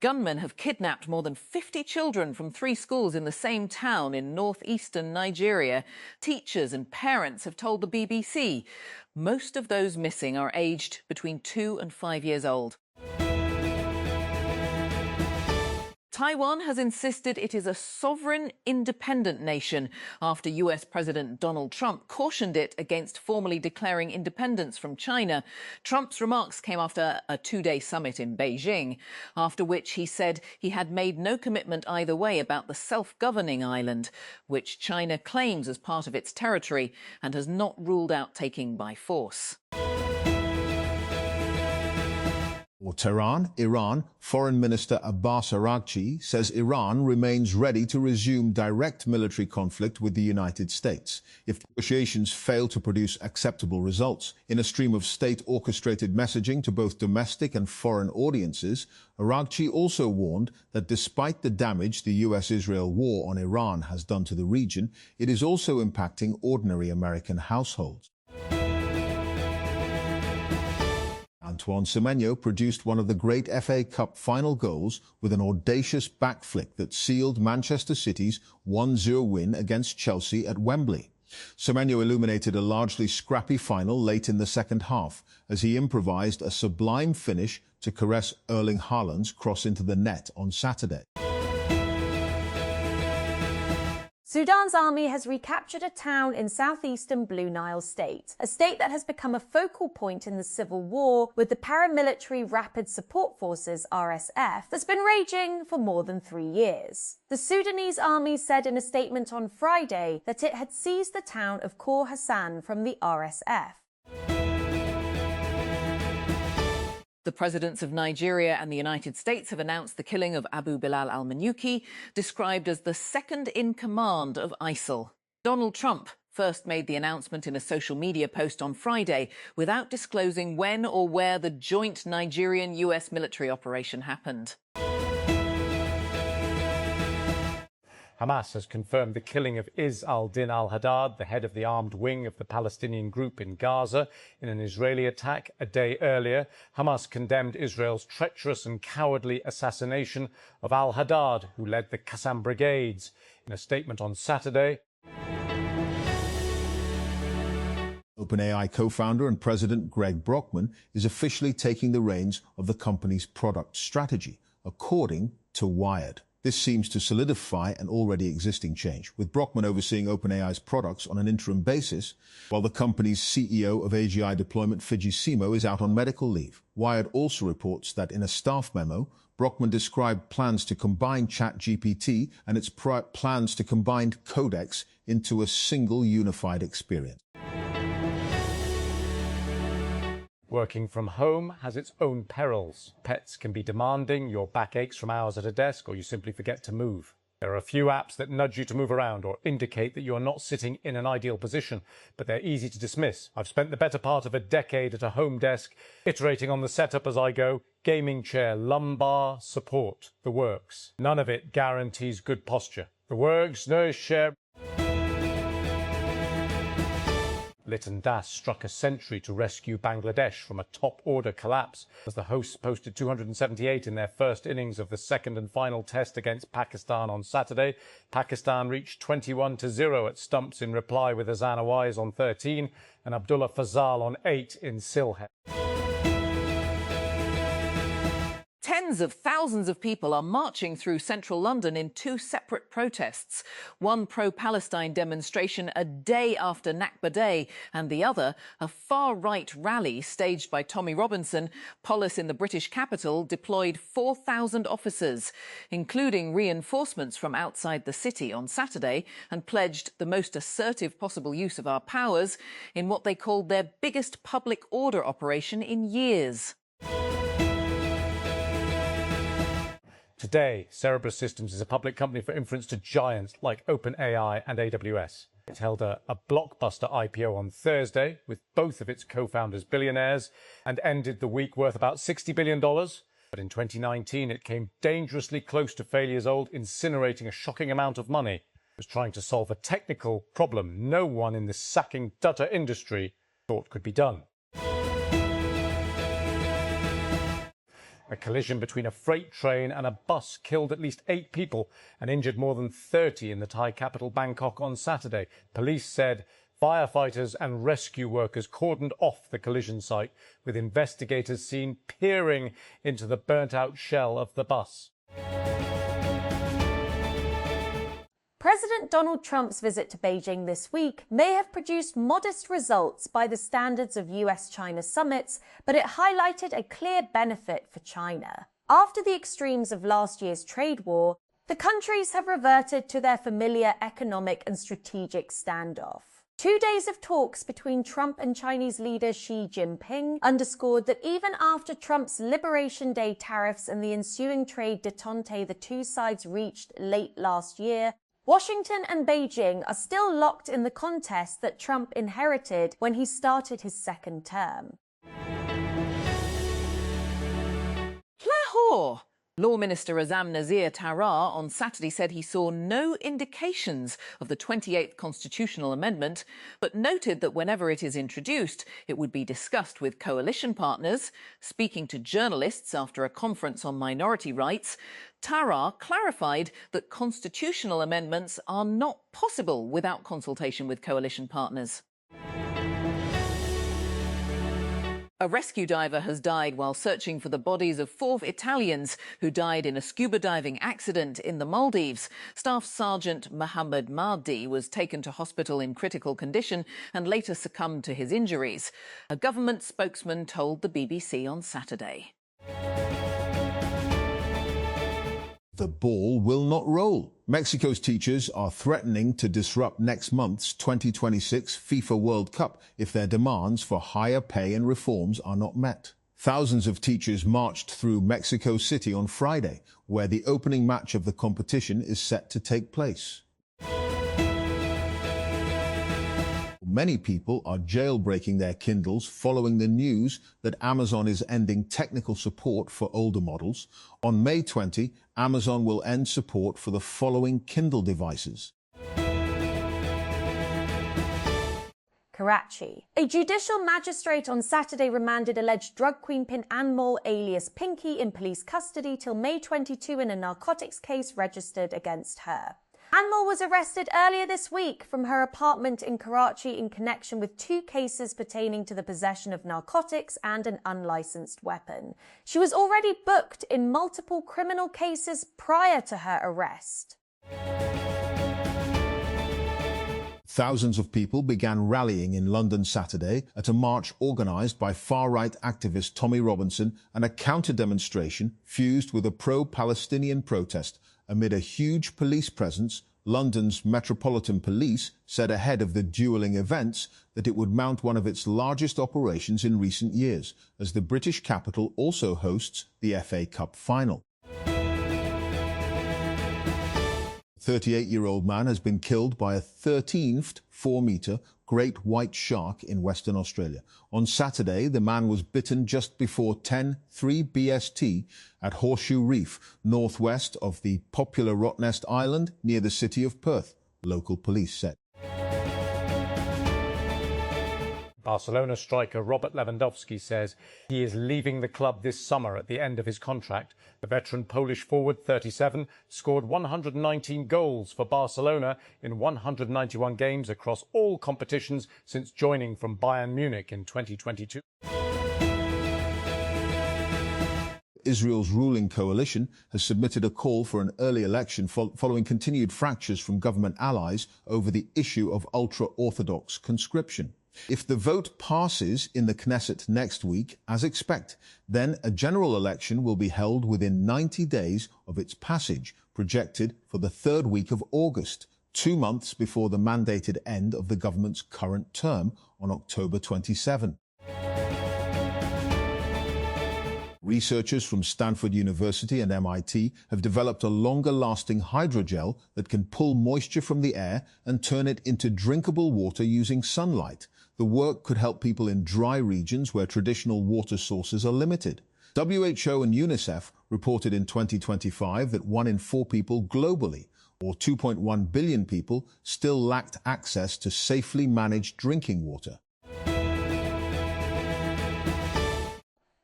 Gunmen have kidnapped more than 50 children from 3 schools in the same town in northeastern Nigeria. Teachers and parents have told the BBC. Most of those missing are aged between 2 and 5 years old. Taiwan has insisted it is a sovereign, independent nation after US President Donald Trump cautioned it against formally declaring independence from China. Trump's remarks came after a 2-day summit in Beijing, after which he said he had made no commitment either way about the self-governing island, which China claims as part of its territory and has not ruled out taking by force. Or Tehran, Iran, Foreign Minister Abbas Araghchi says Iran remains ready to resume direct military conflict with the United States if negotiations fail to produce acceptable results. In a stream of state-orchestrated messaging to both domestic and foreign audiences, Araghchi also warned that despite the damage the US-Israel war on Iran has done to the region, it is also impacting ordinary American households. Antoine Semenyo produced one of the great FA Cup final goals with an audacious back flick that sealed Manchester City's 1-0 win against Chelsea at Wembley. Semenyo illuminated a largely scrappy final late in the second half as he improvised a sublime finish to caress Erling Haaland's cross into the net on Saturday. Sudan's army has recaptured a town in southeastern Blue Nile state, a state that has become a focal point in the civil war with the paramilitary Rapid Support Forces (RSF) that's been raging for more than 3 years. The Sudanese army said in a statement on Friday that it had seized the town of Khor Hassan from the RSF. The presidents of Nigeria and the United States have announced the killing of Abu Bilal al-Manuki, described as the second-in-command of ISIL. Donald Trump first made the announcement in a social media post on Friday without disclosing when or where the joint Nigerian-US military operation happened. Hamas has confirmed the killing of Izz al-Din al-Haddad, the head of the armed wing of the Palestinian group in Gaza, in an Israeli attack a day earlier. Hamas condemned Israel's treacherous and cowardly assassination of al-Haddad, who led the Qassam brigades. In a statement on Saturday, OpenAI co-founder and president Greg Brockman is officially taking the reins of the company's product strategy, according to Wired. This seems to solidify an already existing change, with Brockman overseeing OpenAI's products on an interim basis, while the company's CEO of AGI deployment, Fiji Simo, is out on medical leave. Wired also reports that in a staff memo, Brockman described plans to combine ChatGPT and its plans to combine Codex into a single unified experience. working from home has its own perils. Pets can be demanding, your back aches from hours at a desk, or you simply forget to move. There are a few apps that nudge you to move around or indicate that you're not sitting in an ideal position, but they're easy to dismiss. I've spent the better part of a decade at a home desk, iterating on the setup as I go. Gaming chair, lumbar support, the works. None of it guarantees good posture. The works, no share. Liton Das struck a century to rescue Bangladesh from a top-order collapse as the hosts posted 278 in their first innings of the second and final test against Pakistan on Saturday. Pakistan reached 21-0 at stumps in reply with Azana Wise on 13 and Abdullah Fazal on 8 in Sylhet. Tens of thousands of people are marching through central London in two separate protests. One pro-Palestine demonstration a day after Nakba Day, and the other a far-right rally staged by Tommy Robinson. Police in the British capital deployed 4,000 officers, including reinforcements from outside the city on Saturday, and pledged the most assertive possible use of our powers in what they called their biggest public order operation in years. Today, Cerebras Systems is a public company for inference to giants like OpenAI and AWS. It held a blockbuster IPO on Thursday with both of its co-founders billionaires and ended the week worth about $60 billion. But in 2019, it came dangerously close to failure's old, incinerating a shocking amount of money. It was trying to solve a technical problem no one in the sacking data industry thought could be done. A collision between a freight train and a bus killed at least 8 people and injured more than 30 in the Thai capital Bangkok on Saturday. Police said firefighters and rescue workers cordoned off the collision site, with investigators seen peering into the burnt-out shell of the bus. President Donald Trump's visit to Beijing this week may have produced modest results by the standards of US-China summits, but it highlighted a clear benefit for China. After the extremes of last year's trade war, the countries have reverted to their familiar economic and strategic standoff. 2 days of talks between Trump and Chinese leader Xi Jinping underscored that even after Trump's Liberation Day tariffs and the ensuing trade détente the two sides reached late last year, Washington and Beijing are still locked in the contest that Trump inherited when he started his second term. Lahore. Law Minister Azam Nazir Tarar on Saturday said he saw no indications of the 28th constitutional amendment, but noted that whenever it is introduced, it would be discussed with coalition partners. Speaking to journalists after a conference on minority rights, Tarar clarified that constitutional amendments are not possible without consultation with coalition partners. A rescue diver has died while searching for the bodies of 4 Italians who died in a scuba diving accident in the Maldives. Staff Sergeant Mohammed Mahdi was taken to hospital in critical condition and later succumbed to his injuries. A government spokesman told the BBC on Saturday. The ball will not roll. Mexico's teachers are threatening to disrupt next month's 2026 FIFA World Cup if their demands for higher pay and reforms are not met. Thousands of teachers marched through Mexico City on Friday, where the opening match of the competition is set to take place. Many people are jailbreaking their Kindles following the news that Amazon is ending technical support for older models. On May 20, Amazon will end support for the following Kindle devices. Karachi. A judicial magistrate on Saturday remanded alleged drug queenpin Anmol alias Pinky in police custody till May 22 in a narcotics case registered against her. Anmol was arrested earlier this week from her apartment in Karachi in connection with 2 cases pertaining to the possession of narcotics and an unlicensed weapon. She was already booked in multiple criminal cases prior to her arrest. Thousands of people began rallying in London Saturday at a march organised by far-right activist Tommy Robinson and a counter-demonstration fused with a pro-Palestinian protest. Amid a huge police presence, London's Metropolitan Police said ahead of the duelling events that it would mount one of its largest operations in recent years, as the British capital also hosts the FA Cup final. A 38-year-old man has been killed by a 13th 4-metre great white shark in Western Australia. On Saturday, the man was bitten just before 10:03 BST at Horseshoe Reef, northwest of the popular Rottnest Island near the city of Perth, local police said. Barcelona striker Robert Lewandowski says he is leaving the club this summer at the end of his contract. The veteran Polish forward, 37, scored 119 goals for Barcelona in 191 games across all competitions since joining from Bayern Munich in 2022. Israel's ruling coalition has submitted a call for an early election following continued fractures from government allies over the issue of ultra-Orthodox conscription. If the vote passes in the Knesset next week, as expected, then a general election will be held within 90 days of its passage, projected for the 3rd week of August, 2 months before the mandated end of the government's current term on October 27. Researchers from Stanford University and MIT have developed a longer-lasting hydrogel that can pull moisture from the air and turn it into drinkable water using sunlight. The work could help people in dry regions where traditional water sources are limited. WHO and UNICEF reported in 2025 that 1 in 4 people globally, or 2.1 billion people, still lacked access to safely managed drinking water.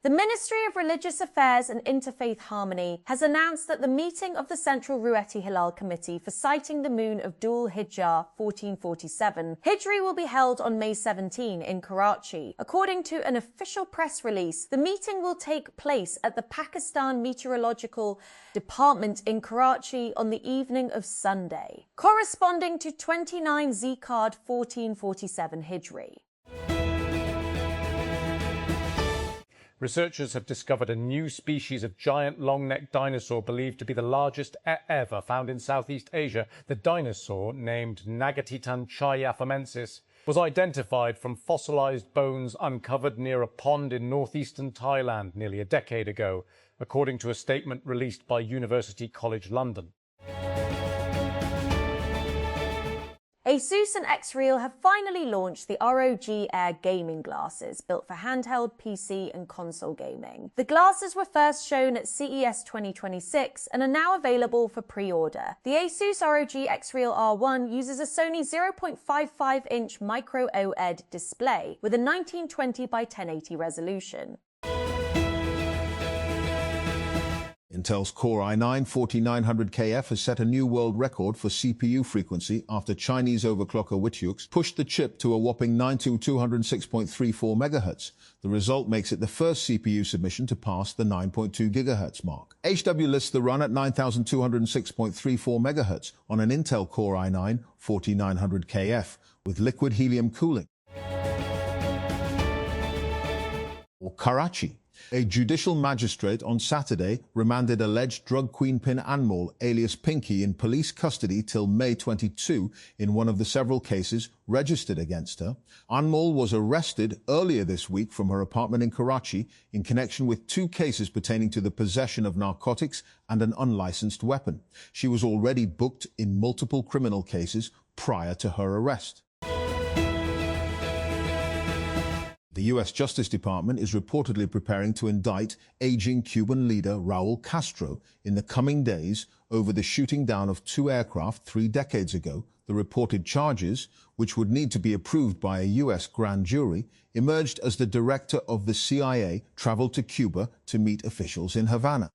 The Ministry of Religious Affairs and Interfaith Harmony has announced that the meeting of the Central Ru'eti Hilal Committee for Sighting the Moon of Dhul Hijjah 1447 Hijri will be held on May 17 in Karachi. According to an official press release, the meeting will take place at the Pakistan Meteorological Department in Karachi on the evening of Sunday, corresponding to 29 Zikard 1447 Hijri. Researchers have discovered a new species of giant long-necked dinosaur believed to be the largest ever found in Southeast Asia. The dinosaur, named Nagatitan chaiafamensis, was identified from fossilized bones uncovered near a pond in northeastern Thailand nearly a decade ago, according to a statement released by University College London. ASUS and Xreal have finally launched the ROG Air gaming glasses, built for handheld, PC and console gaming. The glasses were first shown at CES 2026 and are now available for pre-order. The ASUS ROG Xreal R1 uses a Sony 0.55-inch micro OLED display with a 1920 by 1080 resolution. Intel's Core i9-4900KF has set a new world record for CPU frequency after Chinese overclocker Witiux pushed the chip to a whopping 92206.34 MHz. The result makes it the first CPU submission to pass the 9.2 GHz mark. HW lists the run at 9206.34 MHz on an Intel Core i9-4900KF with liquid helium cooling. Or Karachi. A judicial magistrate on Saturday remanded alleged drug queenpin Anmol, alias Pinky, in police custody till May 22 in one of the several cases registered against her. Anmol was arrested earlier this week from her apartment in Karachi in connection with 2 cases pertaining to the possession of narcotics and an unlicensed weapon. She was already booked in multiple criminal cases prior to her arrest. The U.S. Justice Department is reportedly preparing to indict aging Cuban leader Raul Castro in the coming days over the shooting down of 2 aircraft 3 decades ago. The reported charges, which would need to be approved by a U.S. grand jury, emerged as the director of the CIA traveled to Cuba to meet officials in Havana.